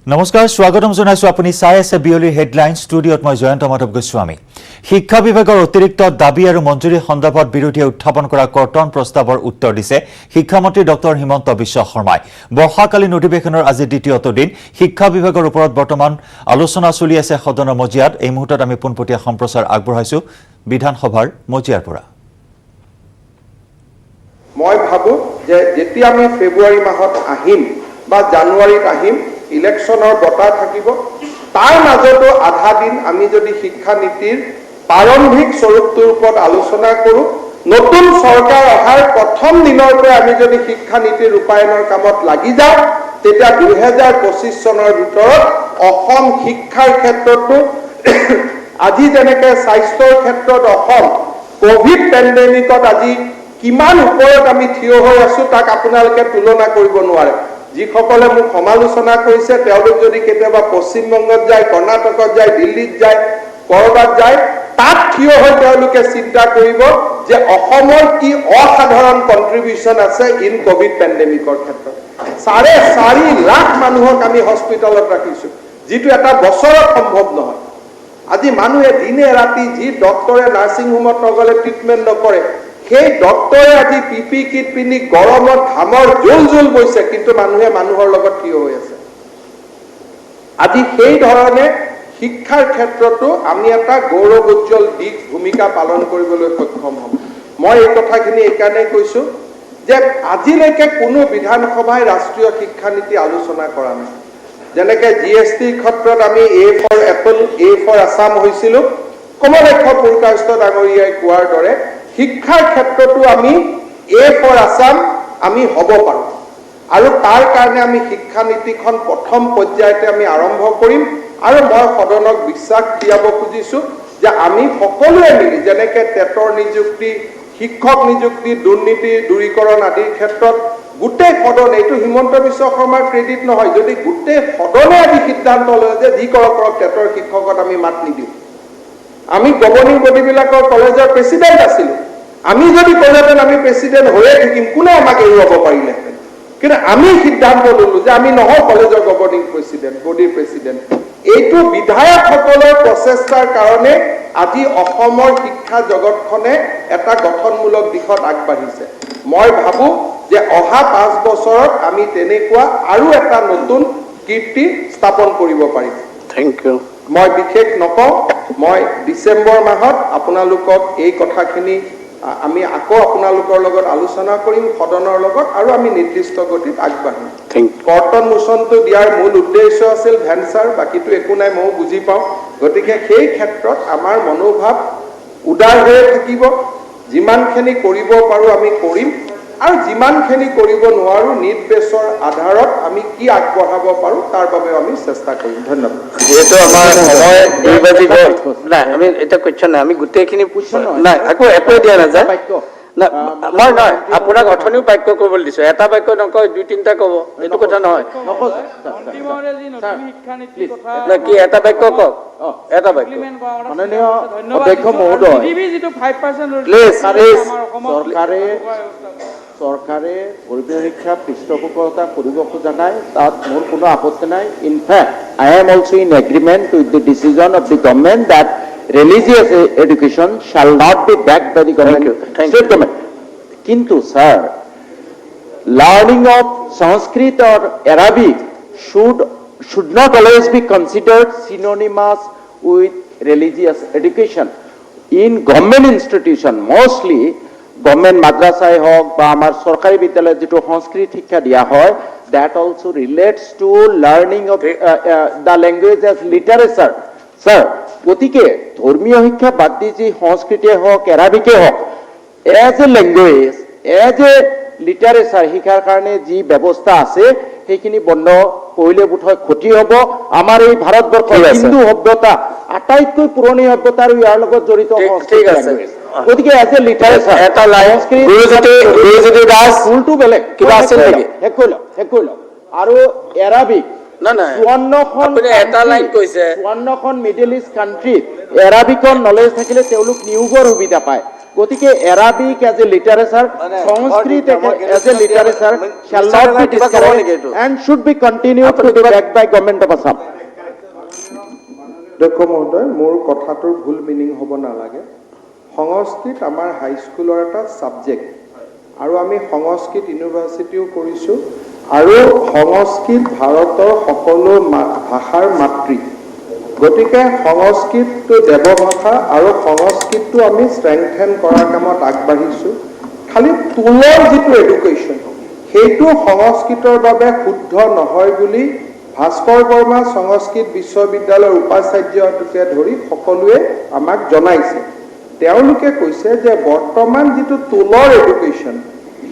নমস্কাৰ স্বাগতম জনাইছো আপুনি চাই আছে বিয়লিৰ হেডলাইন ষ্টুডিঅত মই জয়ন্ত মাধৱ গোস্বামী শিক্ষা বিভাগৰ অতিৰিক্ত দাবী আৰু মঞ্জুৰী সন্দৰ্ভত বিৰোধীয়ে উত্থাপন কৰা কৰ্তন প্ৰস্তাৱৰ উত্তৰ দিছে শিক্ষামন্ত্ৰী ডক্টৰ হিমন্ত বিশ্ব শৰ্মাই বৰ্ষাকালীন অধিৱেশনৰ আজি দ্বিতীয়টো দিন শিক্ষা বিভাগৰ ওপৰত বৰ্তমান আলোচনা চলি আছে সদনৰ মজিয়াত এই মুহূৰ্তত আমি পোনপটীয়া সম্প্ৰচাৰ আগবঢ়াইছো বিধানসভাৰ মজিয়াৰ পৰা মই ভাবো যে যেতিয়া আমি ফেব্ৰুৱাৰী মাহত আহিম বা জানুৱাৰীত আহিম ইলেকশনৰ বটা থাকিব তাৰ মাজতো আধা দিন আমি যদি শিক্ষা নীতিৰ প্ৰাৰম্ভিক স্বৰূপটোৰ ওপৰত আলোচনা কৰো নতুন চৰকাৰ অহাৰ প্ৰথম দিনৰ পৰা আমি যদি শিক্ষা নীতি ৰূপায়ণৰ কামত লাগি যাওঁ তেতিয়া 2025 চনৰ ভিতৰত অসম শিক্ষাৰ ক্ষেত্ৰতো আজি যেনেকৈ স্বাস্থ্যৰ ক্ষেত্ৰত অসম কোভিড পেণ্ডেমিকত আজি কিমান ওপৰত আমি থিয় হৈ আছো তাক আপোনালোকে তুলনা কৰিব নোৱাৰে যিসকলে মোক সমালোচনা কৰিছে তেওঁলোক যদি কেতিয়াবা পশ্চিমবংগত যায় কৰ্ণাটকত যায় দিল্লীত যায় কৰবাত যায় তাত থিয় হৈ তেওঁলোকে চিন্তা কৰিব যে অসমৰ কি অসাধাৰণ কন্ট্ৰিবিউশন আছে ইন কোভিড পেণ্ডেমিকৰ ক্ষেত্ৰত 4.5 লাখ মানুহক আমি হস্পিটালত ৰাখিছো যিটো এটা বছৰত সম্ভৱ নহয় আজি মানুহে দিনে ৰাতি যি ডক্টৰে নাৰ্ছিং হোমত নগলে ট্ৰিটমেণ্ট নকৰে সেই ডক্টৰে আজি পিপি কিট পিনি গৰমত ঘামৰ জুল বৈছে কিন্তু মানুহে মানুহৰ লগত থিয় হৈ আছে আজি সেই ধৰণে শিক্ষাৰ ক্ষেত্ৰতো আমি এটা গৌৰৱ উজ্জ্বল দিক ভূমিকা পালন কৰিবলৈ সক্ষম হ'ম মই এই কথাখিনি এইকাৰণে কৈছো যে আজিলৈকে কোনো বিধানসভাই ৰাষ্ট্ৰীয় শিক্ষা নীতি আলোচনা কৰা নাই যেনেকৈ জিএছটিৰ ক্ষেত্ৰত আমি A for apple A for Assam হৈছিল কমলেক্ষ পুৰকাষ্ট ডাঙৰীয়াই কোৱাৰ দৰে শিক্ষাৰ ক্ষেত্ৰতো আমি এ ফৰ আসাম আমি হ'ব পাৰো আৰু তাৰ কাৰণে আমি শিক্ষা নীতিখন প্ৰথম পৰ্যায়তে আমি আৰম্ভ কৰিম আৰু মই সদনক বিশ্বাস দিয়াব খুজিছো যে আমি সকলোৱে মিলি যেনেকৈ টেটৰ নিযুক্তি শিক্ষক নিযুক্তি দুৰ্নীতি দূৰীকৰণ আদিৰ ক্ষেত্ৰত গোটেই সদন এইটো হিমন্ত বিশ্ব শৰ্মাৰ ক্ৰেডিট নহয় যদি গোটেই সদনে আজি সিদ্ধান্ত লয় যে যি কৰক টেটৰ শিক্ষকত আমি মাত নিদিওঁ আমি গভৰ্নিং বডিবিলাকৰ কলেজৰ প্ৰেচিডেণ্ট আছিলো আমি যদি কলেজত আমি প্ৰেচিডেণ্ট হৈয়ে থাকিম কোনে আমাক এৰুৱাব পাৰিলেহেঁতেন কিন্তু আমি সিদ্ধান্ত ললো যে আমি নহয় কলেজৰ গভৰ্নিং প্ৰেচিডেণ্ট বডিৰ প্ৰেচিডেণ্ট এইটো বিধায়কসকলৰ প্ৰচেষ্টাৰ কাৰণে আজি অসমৰ শিক্ষা জগতখনে এটা গঠনমূলক দিশত আগবাঢ়িছে মই ভাবো যে অহা 5 বছৰত আমি তেনেকুৱা আৰু এটা নতুন কীৰ্তি স্থাপন কৰিব পাৰিম থ্যাংক ইউ মই বিশেষ নকওঁ মই ডিসেম্বৰ মাহত আপোনালোকক এই কথাখিনি আমি আকৌ আপোনালোকৰ লগত আলোচনা কৰিম সদনৰ লগত আৰু আমি নিৰ্দিষ্ট গতিত আগবাঢ়িম কৰ্তন মোচনটো দিয়াৰ মূল উদ্দেশ্য আছিল ভেঞ্চাৰ বাকিটো একো নাই মই বুজি পাওঁ গতিকে সেই ক্ষেত্ৰত আমাৰ মনোভাৱ উদাৰ হৈ থাকিব যিমানখিনি কৰিব পাৰো আমি কৰিম আৰু যিমানখিনি কৰিব নোৱাৰো নিৰ্দেশৰ আধাৰত আমি কি আগবঢ়াব পাৰো তাৰ বাবে আমি চেষ্টা কৰিম ধন্যবাদ যেহেতু আমাৰ সময় 2 বাজি গ'ল নাই আমি এটা কোৱেশ্চন নাই আমি গোটেইখিনি নাই আকৌ একো দিয়া নাযায় না মই নহয় আপোনাক অথনিও বাক্য কৰিবলৈ দিছো এটা বাক্য নকয় 2-3টা ক'ব এইটো কথা নহয় অন্তিমৰে যি নতুন শিক্ষা নীতিৰ কথা না কি এটা বাক্য কওক এটা বাক্য মাননীয় অধ্যক্ষ মহোদয় ডিবি যেটো 5% প্লিজ চৰকাৰে গৰিব শিক্ষা পৃষ্ঠপোষকতা কৰিব খোজা নাই তাত মোৰ কোনো আপত্তি নাই in fact I am also in agreement with the decision of the government that religious education shall not be backed by the government state government kintu sir learning of Sanskrit or Arabic should not always be considered synonymous with religious education in government institution mostly government madrasai hok ba amar sarkari bidyalay jeto Sanskrit শিক্ষা দিয়া হয় that also relates to learning of the language as literature sir গতিকে ধৰ্মীয় শিক্ষা বাদ দি যে সংস্কৃতিয়ে হওক এৰাবিকে হওক as a language as a literature শিক্ষাৰ কাৰণে যি ব্যৱস্থা আছে সেইখিনি বন্ধ কৰিলে বোধহয় ক্ষতি হ'ব আমাৰ এই ভাৰতবৰ্ষৰ হিন্দু সভ্যতা আটাইতকৈ পুৰণি সভ্যতা আৰু ইয়াৰ লগত জড়িত ঠিক আছে গতিকে এজ এ লিটাৰেচাৰ এটা সংস্কৃতি গুৰুজ্যোতি দাস ফুলটো বেলেগ কিবা আছে নেকি শেষ কৰি লওক আৰু এৰাবিক না না আপুনি এটা লাইন কৈছে 54খন মিডল ইষ্ট কাণ্ট্ৰিত এৰাবিকৰ নলেজ থাকিলে তেওঁলোক নিয়োগৰ সুবিধা পায় গতিকে Arabic as a literature, Sanskrit as a literature shall not be discouraged and should be continued to be backed by Government of Assam. অধ্যক্ষ মহোদয়, মোৰ কথাটোৰ ভুল মিনিং হ'ব নালাগে। সংস্কৃত আমাৰ হাইস্কুলৰ এটা ছাবজেক্ট আৰু আমি সংস্কৃত ইউনিভাৰ্চিটিও কৰিছোঁ আৰু সংস্কৃত ভাৰতৰ সকলো ভাষাৰ মাতৃ। গতিকে সংস্কৃতটো দেৱভাষা আৰু সংস্কৃতটো আমি ষ্ট্ৰেংথেন কৰাৰ কামত আগবাঢ়িছোঁ। খালি টোলৰ যিটো এডুকেশ্যন সেইটো সংস্কৃতৰ বাবে শুদ্ধ নহয় বুলি ভাস্কৰ বৰ্মা সংস্কৃত বিশ্ববিদ্যালয়ৰ উপাচাৰ্যকে ধৰি সকলোৱে আমাক জনাইছে। তেওঁলোকে কৈছে যে বৰ্তমান যিটো টোলৰ এডুকেশ্যন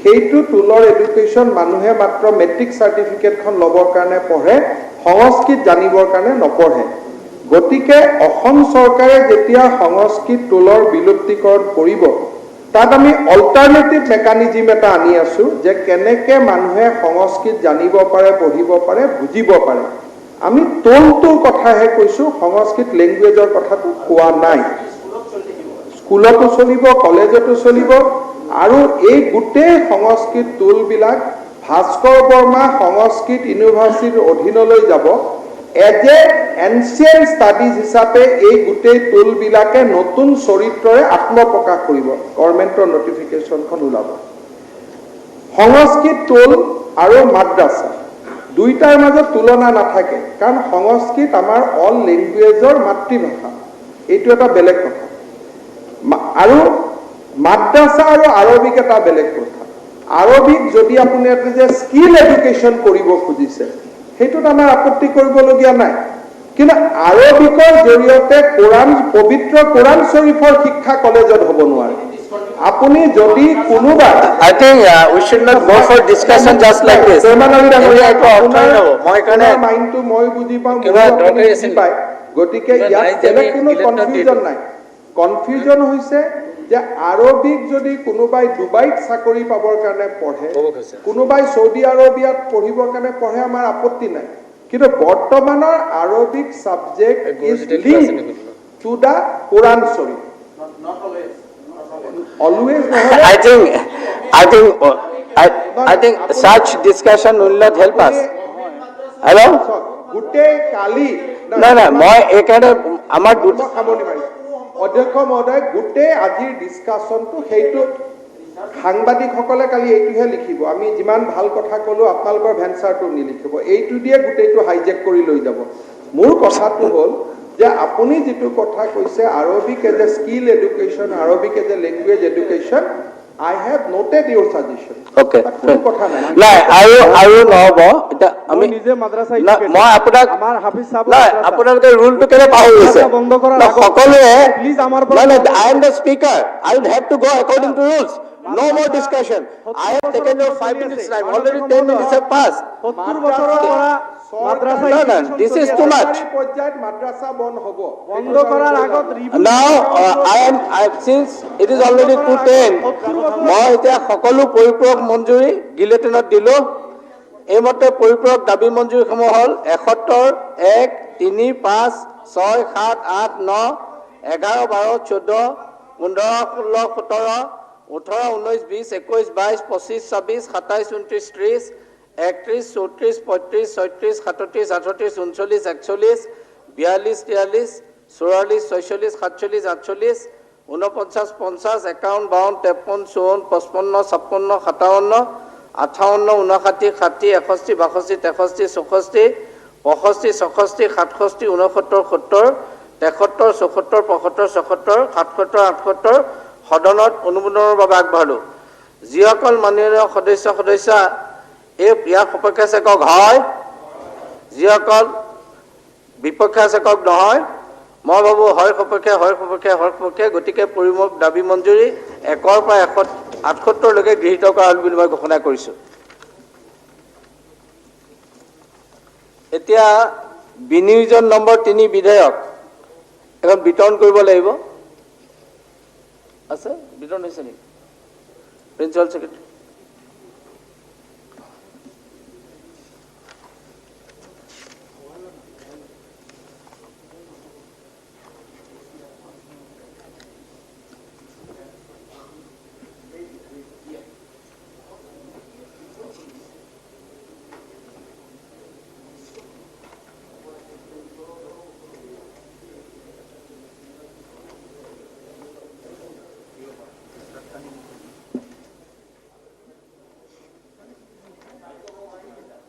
সেইটো টোলৰ এডুকেশ্যন মানুহে মাত্ৰ মেট্ৰিক চাৰ্টিফিকেটখন ল'বৰ কাৰণে পঢ়ে, সংস্কৃত জানিবৰ কাৰণে নপঢ়ে। গতিকে অসম চৰকাৰে যেতিয়া সংস্কৃত টোলৰ বিলুপ্তিকৰণ কৰিব তাত আমি অল্টাৰনেটিভ মেকানিজিম এটা আনি আছোঁ যে কেনেকৈ মানুহে সংস্কৃত জানিব পাৰে, পঢ়িব পাৰে, বুজিব পাৰে। আমি টোলটোৰ কথাহে কৈছোঁ, সংস্কৃত লেংগুৱেজৰ কথাটো কোৱা নাই। স্কুলতো চলিব, কলেজতো চলিব আৰু এই গোটেই সংস্কৃত টোলবিলাক ভাস্কৰ বৰ্মা সংস্কৃত ইউনিভাৰ্চিটিৰ অধীনলৈ যাব। এজ এ এনচিয়েণ্ট ষ্টাডিজ হিচাপে এই গোটেই টোলবিলাকে নতুন চৰিত্ৰৰে আত্মপ্ৰকাশ কৰিব। গভৰ্ণমেণ্টৰ নটিফিকেশ্যনখন ওলাব। সংস্কৃত টোল আৰু মাদ্ৰাছা দুইটাৰ মাজত তুলনা নাথাকে, কাৰণ সংস্কৃত আমাৰ অল লেংগুৱেজৰ মাতৃভাষা, এইটো এটা বেলেগ কথা। আৰু মাদ্ৰাছা আৰু আৰবিক এটা বেলেগ কথা। আৰবিক যদি আপুনি যে স্কিল এডুকেশ্যন কৰিব খুজিছে সেইটোত আমাৰ আপত্তি কৰিবলগীয়া নাই, কিন্তু আৰবিকৰ জৰিয়তে পবিত্ৰ কোৰাণ শ্বৰীফৰ শিক্ষা কলেজত হ'ব নোৱাৰে। আপুনি যদি কোনোবা I think we should not go for discussion just like this. মাইণ্ডটো মই বুজি পাওঁ, কিবা দৰকাৰী বুজি আছিল। পায়। গতিকে ইয়াত বেলেগ কোনো কনফিউজন নাই। কনফিউজন হৈছে যে আৰবিক যদি কোনোবাই ডুবাইত চাকৰি পাবৰ কাৰণে পঢ়ে, কোনোবাই চৌদি আৰবিয়াত পঢ়িবৰ কাৰণে পঢ়ে, আমাৰ আপত্তি নাই। কিন্তু বৰ্তমানৰ Arabic subject is link to the Quran Sharif. Always I think such discussion will not help us. Hello? গোটেই কালি মই এইকাৰণে আমাৰ সামৰণি মাৰিছোঁ। অধ্যক্ষ মহোদয়, গোটেই আজিৰ ডিছকাশ্যনটো সেইটো সাংবাদিকসকলে কালি এইটোহে লিখিব, আমি যিমান ভাল কথা ক'লোঁ আপোনালোকৰ ভেঞ্চাৰটো নিলিখিব, এইটো দিয়ে গোটেইটো হাইজেক কৰি লৈ যাব। মোৰ কথাটো হ'ল যে আপুনি যিটো কথা কৈছে Arabic as a skill education, Arabic as a language education, I have noted your suggestion. Okay. কোনো কথা নাই। নাই আৰু নহ'ব। এতিয়া আমি নিজে মাদ্ৰাছা মই আপোনাক আমাৰ হাফিজ সাহেব আপোনালোকে ৰুলটো কেলে পাহৰি গৈছে? বন্ধ কৰাৰ সকলোৱে প্লিজ আমাৰ I am the speaker. I will have to go according to rules. No more discussion. I have taken your 5 minutes time. Already 10 minutes have passed. 70 বছৰৰ পৰা মাদ্ৰাছা This is too much. পৰ্যায়ত মাদ্ৰাছা বন্ধ হ'ব। বন্ধ কৰাৰ আগত Now since it is already 2:10, মই এতিয়া সকলো পৰিপূৰক মঞ্জুৰি গিলেটিনত দিলো। এইমতে পৰিপূৰক দাবী মঞ্জুৰিসমূহ হ'ল 71, 1, 3, 5, 6, 7, 8, 9, 11, 12, 14, 15, 16, 17, 18, 19, 20, 21, 22, 25, 26, 27, 29, 30, 31, 34, 35, 36, 37, 38, 39, 41, 42, 43, 44, 46, 47, 48, 49, 50, 51, 52, 53, 54, 55, 56, 57, 58, 59, 60, 61, 62, 63, 64, 65, 66, 67, 69, 70, 73, 74, 75, 76, 77, 78 সদনত অনুমোদনৰ বাবে আগবঢ়ালোঁ। যিসকল মাননীয় সদস্য ইয়াৰ সপক্ষে আছে কওক হয়, যিসকল বিপক্ষে আছে কওক নহয়। মই ভাবোঁ হয় সপক্ষে। গতিকে পৰিপূৰক দাবী মঞ্জুৰি 1ৰ পৰা 178লৈকে গৃহীত কৰা হ'ল বুলি মই ঘোষণা কৰিছোঁ। এতিয়া বিনিয়োজন নম্বৰ 3 বিধেয়ক এখন বিতৰণ কৰিব লাগিব। আছে বিতৰণ হৈছে নেকি প্ৰিন্সিপাল ছেক্ৰেটাৰী?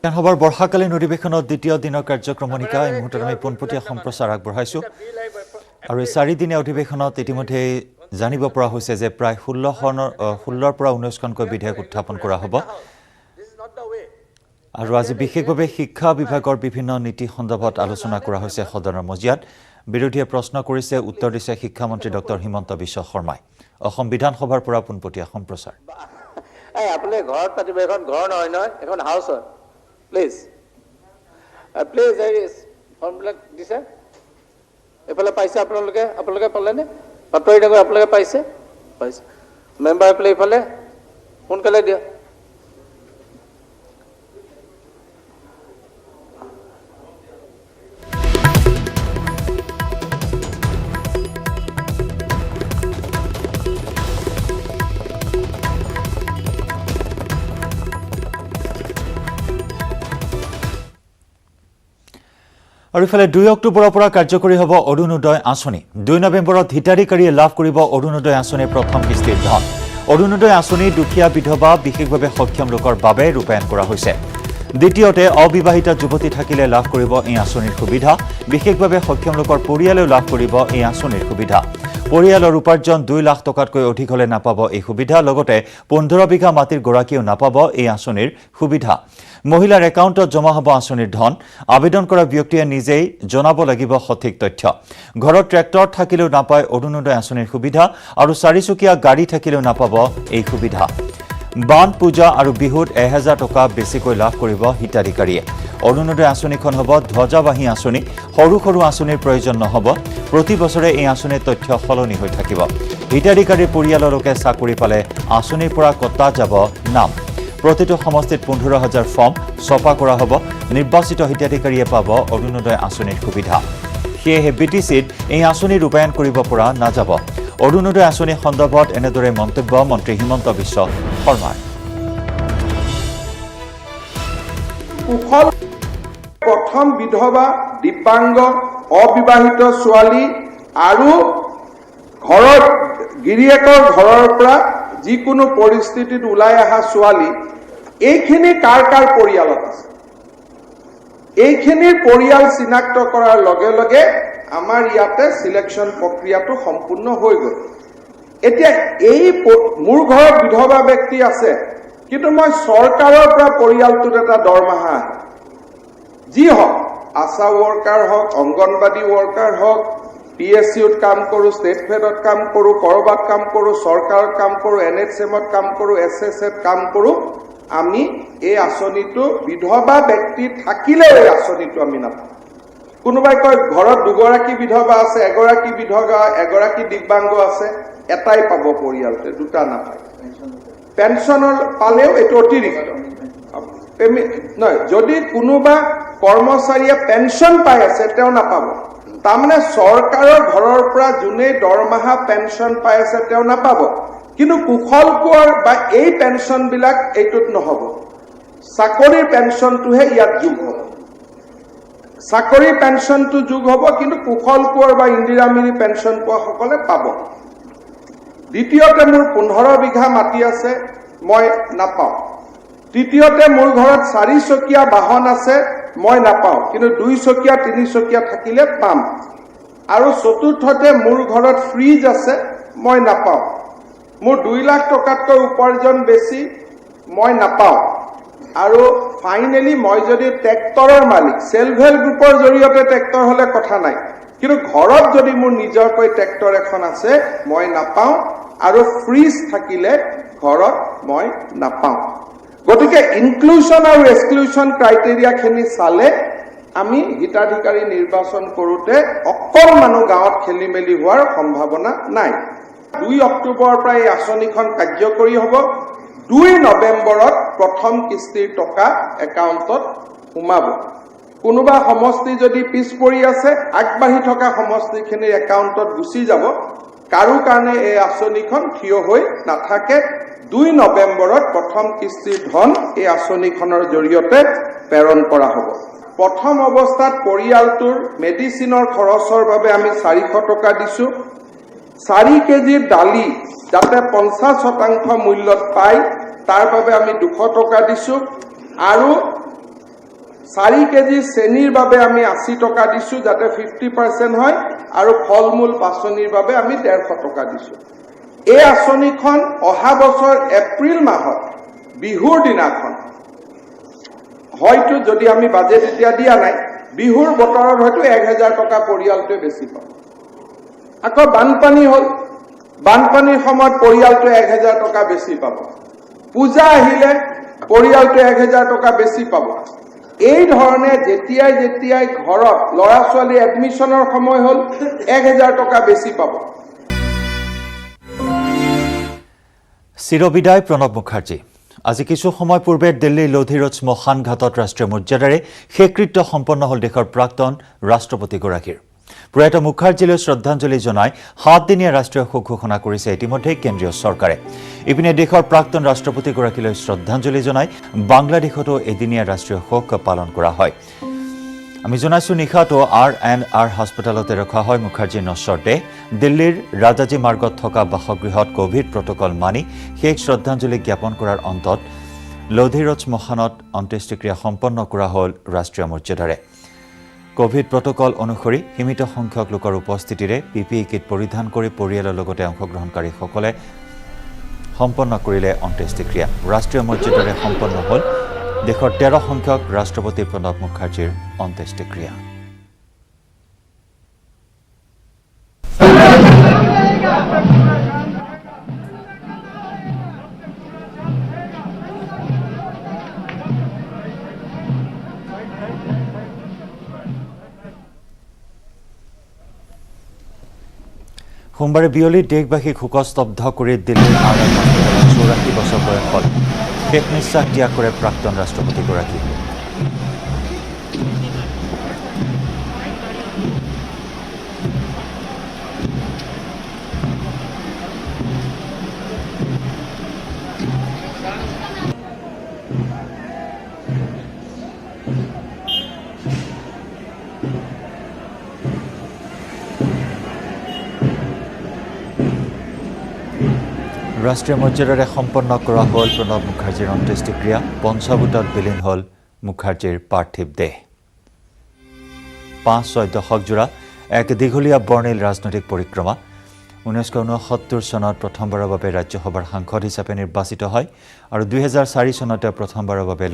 বিধানসভাৰ বৰ্ষাকালীন অধিৱেশনৰ দ্বিতীয় দিনৰ কাৰ্যক্ৰমণিকা এই মুহূৰ্তত আমি পোনপটীয়া সম্প্ৰচাৰ আগবঢ়াইছোঁ আৰু এই 4 দিনীয়া অধিৱেশনত ইতিমধ্যে জানিব পৰা হৈছে যে প্ৰায় 16ৰ পৰা 19খনকৈ বিধেয়ক উত্থাপন কৰা হ'ব আৰু আজি বিশেষভাৱে শিক্ষা বিভাগৰ বিভিন্ন নীতি সন্দৰ্ভত আলোচনা কৰা হৈছে সদনৰ মজিয়াত বিৰোধীয়ে প্ৰশ্ন কৰিছে উত্তৰ দিছে শিক্ষামন্ত্ৰী ডক্টৰ হিমন্ত বিশ্ব শৰ্মাই অসম বিধানসভাৰ পৰা পোনপটীয়া সম্প্ৰচাৰ আপুনি ঘৰত পাতিব এখন ঘৰ নহয় এখন হাউচ হয় প্লিজ প্লিজ ফৰ্মবিলাক দিছে এফালে পাইছে আপোনালোকে পালেনে বাতৰি কাকত আপোনালোকে পাইছে মেম্বাৰ এফালে ইফালে সোনকালে দিয়া আৰু ইফালে 2 অক্টোবৰৰ পৰা কাৰ্যকৰী হ'ব অৰুণোদয় আঁচনি 2 নৱেম্বৰত হিতাধিকাৰীয়ে লাভ কৰিব অৰুণোদয় আঁচনিৰ প্ৰথম কিস্তিৰ ধন অৰুণোদয় আঁচনি দুখীয়া বিধৱা বিশেষভাৱে সক্ষম লোকৰ বাবে ৰূপায়ণ কৰা হৈছে দ্বিতীয়তে অবিবাহিত যুৱতী থাকিলে লাভ কৰিব এই আঁচনিৰ সুবিধা বিশেষভাৱে সক্ষম লোকৰ পৰিয়ালেও লাভ কৰিব এই আঁচনিৰ সুবিধা পৰিয়ালৰ উপাৰ্জন 2 লাখ টকাতকৈ অধিক হলে নাপাব এই সুবিধা লগতে 15 বিঘা মাটিৰ গৰাকীও নাপাব এই আঁচনিৰ সুবিধা মহিলাৰ একাউণ্টত জমা হ'ব আঁচনিৰ ধন আবেদন কৰা ব্যক্তিয়ে নিজেই জনাব লাগিব সঠিক তথ্য ঘৰত ট্ৰেক্টৰ থাকিলেও নাপায় অৰুণোদয় আঁচনিৰ সুবিধা আৰু 4চকীয়া গাড়ী থাকিলেও নাপাব এই সুবিধা বান পূজা আৰু বিহুত 1000 টকা বেছিকৈ লাভ কৰিব হিতাধিকাৰীয়ে অৰুণোদয় আঁচনিখন হ'ব ধ্বজাবাহী আঁচনি সৰু সৰু আঁচনিৰ প্ৰয়োজন নহ'ব প্ৰতি বছৰে এই আঁচনিৰ তথ্য সলনি হৈ থাকিব হিতাধিকাৰীৰ পৰিয়ালৰ লোকে চাকৰি পালে আঁচনিৰ পৰা কটা যাব নাম প্ৰতিটো সমষ্টিত 15000 ফৰ্ম ছপা কৰা হ'ব নিৰ্বাচিত হিতাধিকাৰীয়ে পাব অৰুণোদয় আঁচনিৰ সুবিধা সেয়েহে বিটিচিত এই আঁচনি ৰূপায়ণ কৰিব পৰা নাযাব অৰুণোদয় আঁচনি সন্দৰ্ভত এনেদৰে মন্তব্য মন্ত্ৰী হিমন্ত বিশ্ব শৰ্মাৰ কুশল প্ৰথম বিধৱা দিব্যাংগ অবিবাহিত ছোৱালী আৰু ঘৰত গিৰিয়েকৰ ঘৰৰ পৰা যিকোনো পৰিস্থিতিত ওলাই অহা ছোৱালী এইখিনি কাৰ পৰিয়ালত আছে এইখিনিৰ পৰিয়াল চিনাক্ত কৰাৰ লগে লগে আমাৰ ইয়াতে সিলেকশন প্ৰক্ৰিয়াটো সম্পূৰ্ণ হৈ গ'ল এতিয়া এই মোৰ ঘৰত বিধৱা ব্যক্তি আছে কিন্তু মই চৰকাৰৰ পৰা পৰিয়ালটোত এটা দৰমহা যি হওক আশা ৱৰ্কাৰ হওক অংগনবাদী ৱৰ্কাৰ হওক PSCত কাম কৰো ষ্টেট ফেডত কাম কৰো কৰবাত কাম কৰো চৰকাৰত কাম কৰো NHMত কাম কৰো SSত কাম কৰো আমি এই আঁচনিটো বিধৱা ব্যক্তি থাকিলে এই আঁচনিটো আমি নাপাওঁ কোনোবাই কয় ঘৰত দুগৰাকী বিধৱা আছে এগৰাকী বিধৱা এগৰাকী দিব্যাংগ আছে এটাই পাব পৰিয়ালতে দুটা নাপায় পেনশনৰ পালেও এটো অতিৰিক্ত নহয় যদি কোনোবা কৰ্মচাৰীয়ে পেনশন পাই আছে তেওঁ নাপাব তাৰমানে চৰকাৰৰ ঘৰৰ পৰা যোনে দৰমহা পেনশন পাই আছে তেওঁ নাপাব কিন্তু কুশল কোঁৱৰ বা এই পেনশন বিলাক এইটোত নহব চাকৰিৰ পেনশনটোহে ইয়াত যোগ হ'ব চাকৰিৰ পেনশনটো যোগ হ'ব কিন্তু কুশল কোঁৱৰ বা ইন্দিৰা মিৰি পেনশন পোৱা সকলে পাব দ্বিতীয়তে মোৰ 15 বিঘা মাটি আছে মই নাপাওঁ তৃতীয়তে মোৰ ঘৰত 4চকীয়া বাহন আছে মই নাপাওঁ কিন্তু 2চকীয়া 3চকীয়া থাকিলে পাম আৰু চতুৰ্থতে মোৰ ঘৰত ফ্ৰিজ আছে মই নাপাওঁ মোৰ 2 লাখ টকাতকৈ উপাৰ্জন বেছি মই নাপাওঁ আৰু ফাইনেলি মই যদি ট্ৰেক্টৰৰ মালিক সেলফ হেল্প গ্ৰুপৰ জৰিয়তে ট্ৰেক্টৰ হলে কথা নাই কিন্তু ঘৰত যদি মোৰ নিজৰকৈ ট্ৰেক্টৰ এখন আছে মই নাপাওঁ আৰু ফ্ৰিজ থাকিলে ঘৰত মই নাপাওঁ গতিকে ইনক্লুশন আৰু এক্সক্লুশন ক্ৰাইটেৰিয়াখিনি চালে আমি হিতাধিকাৰী নিৰ্বাচন কৰোতে অকণমান গাঁৱত খেলিমেলি হোৱাৰ সম্ভাৱনা নাই 2 অক্টোবৰৰ পৰা এই আঁচনিখন কাৰ্যকৰী হ'ব 2 নৱেম্বৰত প্ৰথম কিস্তিৰ টকা একাউণ্টত সোমাব কোনোবা সমষ্টি যদি পিছ পৰি আছে আগবাঢ়ি থকা সমষ্টিখিনিৰ একাউণ্টত গুচি যাব কাৰো কাৰণে এই আঁচনিখন থিয় হৈ নাথাকে 2 নৱেম্বৰত প্ৰথম কিস্তিৰ ধন এই আঁচনিখনৰ জৰিয়তে প্ৰেৰণ কৰা হ'ব প্ৰথম অৱস্থাত পৰিয়ালটোৰ মেডিচিনৰ খৰচৰ বাবে আমি 400 টকা দিছো 4 কেজিৰ দালি যাতে 50% মূল্যত পায় তাৰ বাবে আমি 200 টকা দিছো আৰু 4 কেজি চেনিৰ বাবে আমি 80 টকা দিছো যাতে 50% হয় আৰু ফল-মূল পাচনিৰ বাবে আমি 150 টকা দিছো এই আঁচনিখন অহা বছৰ এপ্ৰিল মাহত বিহুৰ দিনাখন হয়তো যদি আমি বাজেট এতিয়া দিয়া নাই বিহুৰ বতৰত হয়তো 1000 টকা পৰিয়ালটোৱে বেছি পাব আকৌ বানপানী হল বানপানীৰ সময়ত পৰিয়ালটোৱে 1000 টকা বেছি পাব পূজা আহিলে পৰিয়ালটোৱে 1000 টকা বেছি পাব এই ধৰণে যেতিয়াই ঘৰত লৰা ছোৱালী এডমিশনৰ সময় হল 1000 টকা বেছি পাব চিৰবিদায় প্ৰণৱ মুখাৰ্জী আজি কিছু সময় পূৰ্বে দিল্লীৰ লোধি ৰোড শ্মশান ঘাটত ৰাষ্ট্ৰীয় মৰ্যাদাৰে শেষকৃত্য সম্পন্ন হল দেশৰ প্ৰাক্তন ৰাষ্ট্ৰপতিগৰাকীৰ প্ৰয়াত মুখাৰ্জীলৈ শ্ৰদ্ধাঞ্জলি জনাই 7 দিনীয়া ৰাষ্ট্ৰীয় শোক ঘোষণা কৰিছে ইতিমধ্যে কেন্দ্ৰীয় চৰকাৰে ইপিনে দেশৰ প্ৰাক্তন ৰাষ্ট্ৰপতিগৰাকীলৈ শ্ৰদ্ধাঞ্জলি জনাই বাংলাদেশতো এদিনীয়া ৰাষ্ট্ৰীয় শোক পালন কৰা হয় আমি জনাইছো নিশাটো R&R হাস্পতালতে ৰখা হয় মুখাৰ্জীৰ নশ্বৰ দেহ দিল্লীৰ ৰাজাজী মাৰ্গত থকা বাসগৃহত কোভিড প্ৰটকল মানি শেষ শ্ৰদ্ধাঞ্জলি জ্ঞাপন কৰাৰ অন্তত লোধি ৰোড শ্মশানত অন্ত্যেষ্টিক্ৰিয়া সম্পন্ন কৰা হ'ল ৰাষ্ট্ৰীয় মৰ্যাদাৰে কোভিড প্ৰটকল অনুসৰি সীমিত সংখ্যক লোকৰ উপস্থিতিৰে PPE কিট পৰিধান কৰি পৰিয়ালৰ লগতে অংশগ্ৰহণকাৰীসকলে সম্পন্ন কৰিলে অন্ত্যেষ্টিক্ৰিয়া ৰাষ্ট্ৰীয় মৰ্যাদাৰে সম্পন্ন হ'ল দেশৰ 13 সংখ্যক ৰাষ্ট্ৰপতি প্ৰণৱ মুখাৰ্জীৰ অন্ত্যেষ্টিক্ৰিয়া সোমবাৰে বিয়লি দেশবাসীক শোকস্তব্ধ কৰি দিল্লীৰ R&R হাস্পতালত 84 বছৰ বয়সত শেষ নিশ্বাস ত্যাগ কৰে প্ৰাক্তন ৰাষ্ট্ৰপতিগৰাকী ৰাষ্ট্ৰীয় মৰ্যাদাৰে সম্পন্ন কৰা হ'ল প্ৰণৱ মুখাৰ্জীৰ অন্ত্যেষ্টিক্ৰিয়া পঞ্চভূতত বিলীন হ'ল মুখাৰ্জীৰ পাৰ্থিৱ দেহ 5-6 দশক জোৰা এক দীঘলীয়া বৰ্ণিল ৰাজনৈতিক পৰিক্ৰমা 1969 চনত প্ৰথমবাৰৰ বাবে ৰাজ্যসভাৰ সাংসদ হিচাপে নিৰ্বাচিত হয় আৰু 2004 চনতে প্ৰথমবাৰৰ বাবে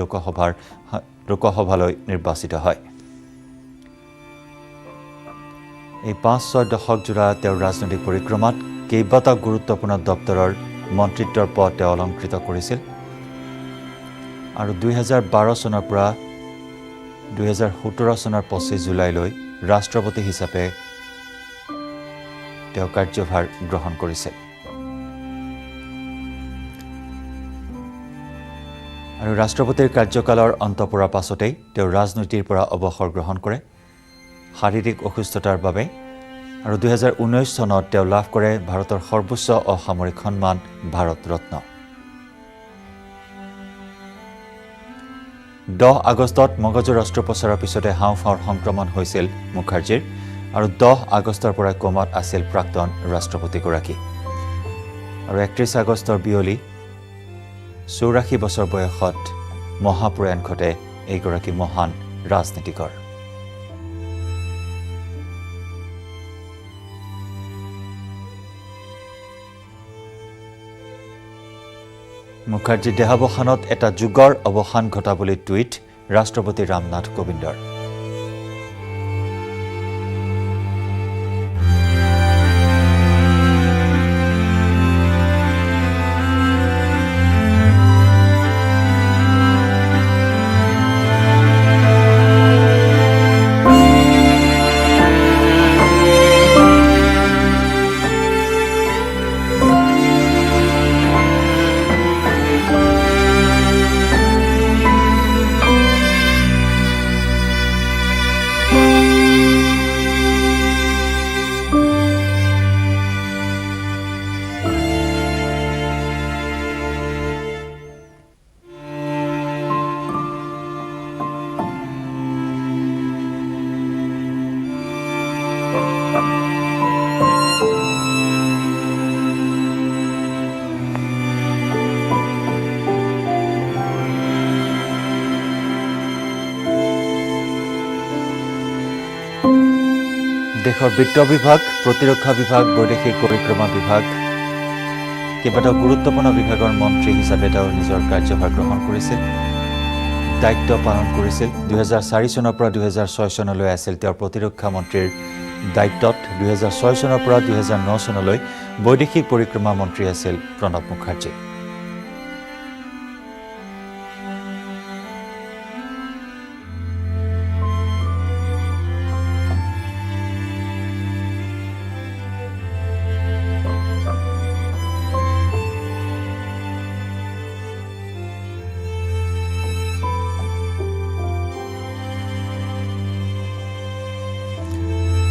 লোকসভালৈ নিৰ্বাচিত হয় এই 5-6 দশক জোৰা তেওঁৰ ৰাজনৈতিক পৰিক্ৰমাত কেইবাটাও গুৰুত্বপূৰ্ণ দপ্তৰৰ মন্ত্ৰিত্বৰ পদ তেওঁ অলংকৃত কৰিছিল আৰু 2012 চনৰ পৰা 2017 চনৰ 25 জুলাইলৈ ৰাষ্ট্ৰপতি হিচাপে তেওঁ কাৰ্যভাৰ গ্ৰহণ কৰিছিল আৰু ৰাষ্ট্ৰপতিৰ কাৰ্যকালৰ অন্ত পৰাৰ পাছতেই তেওঁ ৰাজনীতিৰ পৰা অৱসৰ গ্ৰহণ কৰে শাৰীৰিক অসুস্থতাৰ বাবে আৰু 2019 চনত তেওঁ লাভ কৰে ভাৰতৰ সৰ্বোচ্চ অসামৰিক সন্মান ভাৰত ৰত্ন 10 আগষ্টত মগজুৰ অস্ত্ৰোপচাৰৰ পিছতে হাওঁফাওঁৰ সংক্ৰমণ হৈছিল মুখাৰ্জীৰ আৰু 10 আগষ্টৰ পৰা কোমাত আছিল প্ৰাক্তন ৰাষ্ট্ৰপতিগৰাকী আৰু 31 আগষ্টৰ বিয়লি 84 বছৰ বয়সত মহাপ্ৰয়াণ ঘটে এইগৰাকী মহান ৰাজনীতিকৰ মুখাৰ্জীৰ দেহাৱসানত এটা যুগৰ অৱসান ঘটা বুলি টুইট ৰাষ্ট্ৰপতি ৰামনাথ কোবিন্দৰ দেশৰ বিত্ত বিভাগ, প্ৰতিৰক্ষা বিভাগ, বৈদেশিক পৰিক্ৰমা বিভাগ, কেইবাটাও গুৰুত্বপূৰ্ণ বিভাগৰ মন্ত্ৰী হিচাপে তেওঁ নিজৰ কাৰ্যভাৰ গ্ৰহণ কৰিছিল, দায়িত্ব পালন কৰিছিল। 2004 চনৰ পৰা 2006 চনলৈ আছিল তেওঁৰ প্ৰতিৰক্ষা মন্ত্ৰীৰ দায়িত্বত। 2006 চনৰ পৰা 2009 চনলৈ বৈদেশিক পৰিক্ৰমা মন্ত্ৰী আছিল প্ৰণৱ মুখাৰ্জী।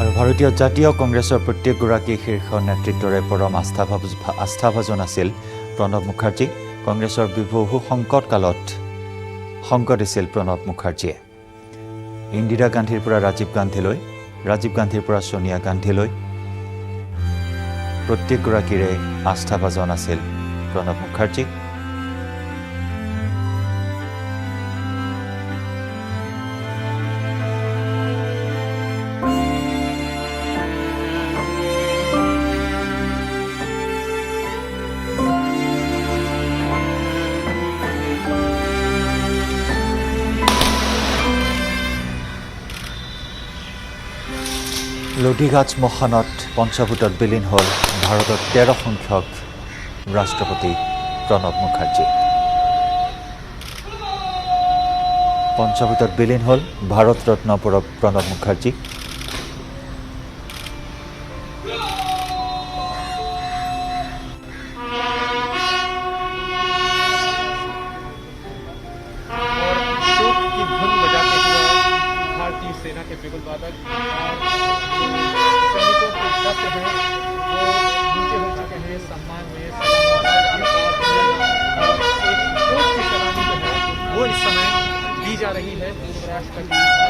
আৰু ভাৰতীয় জাতীয় কংগ্ৰেছৰ প্ৰত্যেকগৰাকী শীৰ্ষ নেতৃত্বৰে পৰম আস্থাভাজন আছিল প্ৰণৱ মুখাৰ্জী। কংগ্ৰেছৰ বহু সংকটকালত সংক দিছিল প্ৰণৱ মুখাৰ্জীয়ে। ইন্দিৰা গান্ধীৰ পৰা ৰাজীৱ গান্ধীলৈ, ৰাজীৱ গান্ধীৰ পৰা ছোনিয়া গান্ধীলৈ প্ৰত্যেকগৰাকীৰে আস্থাভাজন আছিল প্ৰণৱ মুখাৰ্জী। লোধিঘাট শ্মশানত পঞ্চভূতত বিলীন হ'ল ভাৰতৰ 13 সংখ্যক ৰাষ্ট্ৰপতি প্ৰণৱ মুখাৰ্জী। পঞ্চভূতত বিলীন হ'ল ভাৰত ৰত্ন প্ৰণৱ মুখাৰ্জী। शोक की धुन बजाते हुए भारतीय सेना के बिगुल वादक सैनिकों के दफ्तर हैं वो नीचे हो चुके हैं सम्मान में और एक शोक की सलामी जो है वो इस समय दी जा रही है पूर्व राष्ट्रपति